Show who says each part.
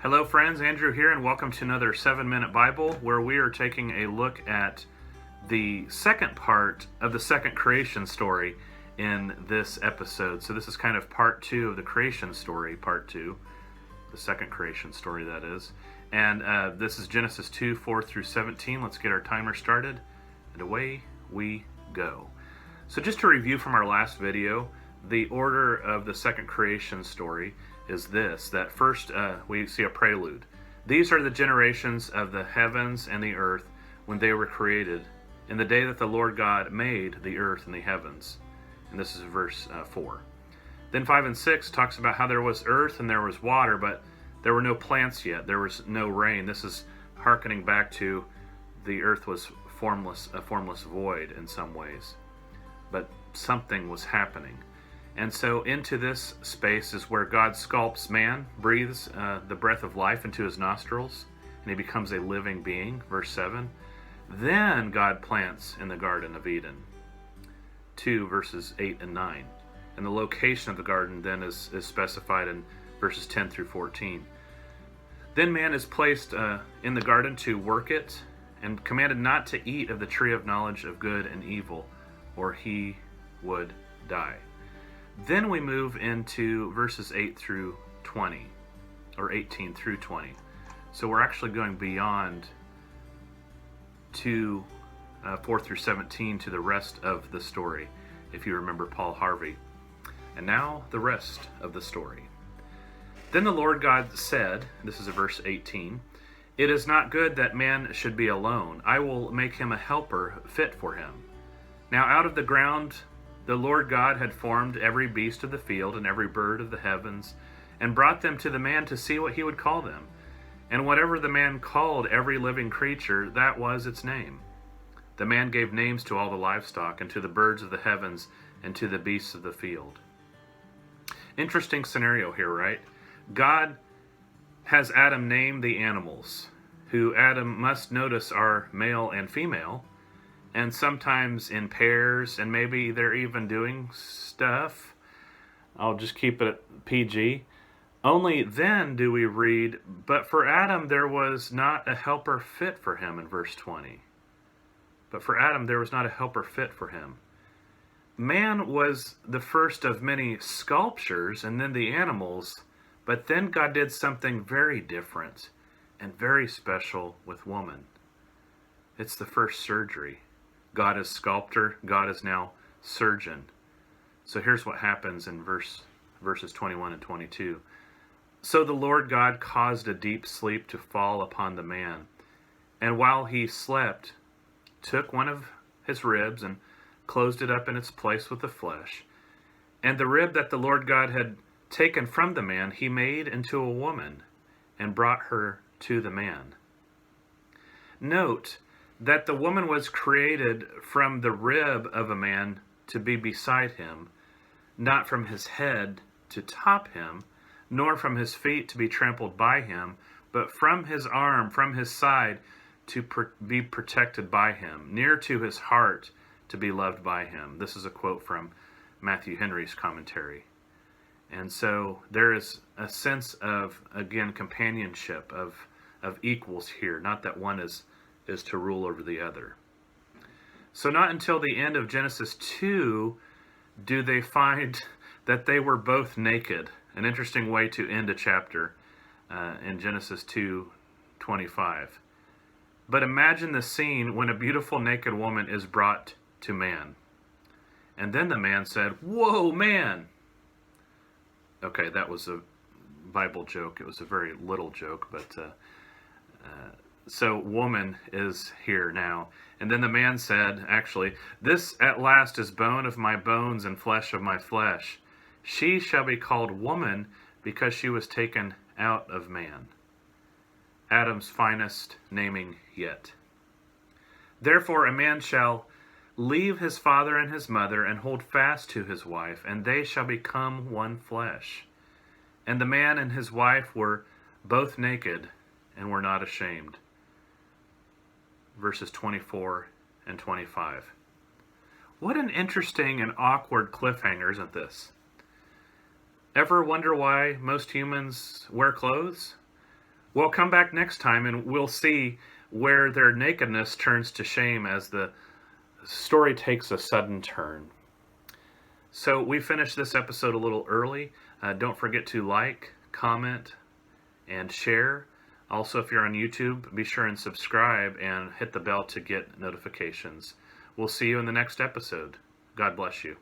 Speaker 1: Hello, friends. Andrew here, and welcome to another 7-Minute Bible, where we are taking a look at the second part of the second creation story in this episode. So this is kind of part 2 of the creation story, part 2, the second creation story, that is. And this is Genesis 2, 4 through 17. Let's get our timer started, and away we go. So just to review from our last video, the order of the second creation story is this, that first we see a prelude. These are the generations of the heavens and the earth when they were created, in the day that the Lord God made the earth and the heavens. And this is verse 4. Then 5 and 6 talks about how there was earth and there was water, but there were no plants yet. There was no rain. This is hearkening back to the earth was formless, a formless void in some ways. But something was happening. And so into this space is where God sculpts man, breathes the breath of life into his nostrils, and he becomes a living being, verse 7. Then God plants in the Garden of Eden, 2 verses 8 and 9. And the location of the garden then is specified in verses 10 through 14. Then man is placed in the garden to work it, and commanded not to eat of the tree of knowledge of good and evil, or he would die. Then we move into verses 8 through 20, or 18 through 20. So we're actually going beyond to 4 through 17 to the rest of the story, if you remember Paul Harvey. And now the rest of the story. Then the Lord God said, this is verse 18, "It is not good that man should be alone. I will make him a helper fit for him." Now out of the ground the Lord God had formed every beast of the field and every bird of the heavens, and brought them to the man to see what he would call them. And whatever the man called every living creature, that was its name. The man gave names to all the livestock, and to the birds of the heavens, and to the beasts of the field. Interesting scenario here, right? God has Adam name the animals, who Adam must notice are male and female, and sometimes in pairs, and maybe they're even doing stuff. I'll just keep it PG. Only then do we read, "But for Adam there was not a helper fit for him," in verse 20. But for Adam there was not a helper fit for him. Man was the first of many sculptures, and then the animals, but then God did something very different and very special with woman. It's the first surgery. God is sculptor, God is now surgeon. So here's what happens in verses 21 and 22. "So the Lord God caused a deep sleep to fall upon the man, and while he slept, took one of his ribs and closed it up in its place with the flesh. And the rib that the Lord God had taken from the man, he made into a woman, and brought her to the man." Note that the woman was created from the rib of a man to be beside him, not from his head to top him, nor from his feet to be trampled by him, but from his arm, from his side, to be protected by him, near to his heart, to be loved by him. This is a quote from Matthew Henry's commentary. And so there is a sense of, again, companionship, of equals here, not that one is to rule over the other. So not until the end of Genesis 2 do they find that they were both naked. An interesting way to end a chapter in Genesis 2:25. But imagine the scene when a beautiful naked woman is brought to man. And then the man said, "Whoa, man!" Okay, that was a Bible joke. It was a very little joke, but so woman is here now. And then the man said, actually, "This at last is bone of my bones and flesh of my flesh. She shall be called woman because she was taken out of man." Adam's finest naming yet. "Therefore a man shall leave his father and his mother and hold fast to his wife, and they shall become one flesh. And the man and his wife were both naked and were not ashamed." Verses 24 and 25. What an interesting and awkward cliffhanger, isn't this? Ever wonder why most humans wear clothes? Well, come back next time and we'll see where their nakedness turns to shame as the story takes a sudden turn. So we finished this episode a little early. Don't forget to like, comment, and share. Also, if you're on YouTube, be sure and subscribe and hit the bell to get notifications. We'll see you in the next episode. God bless you.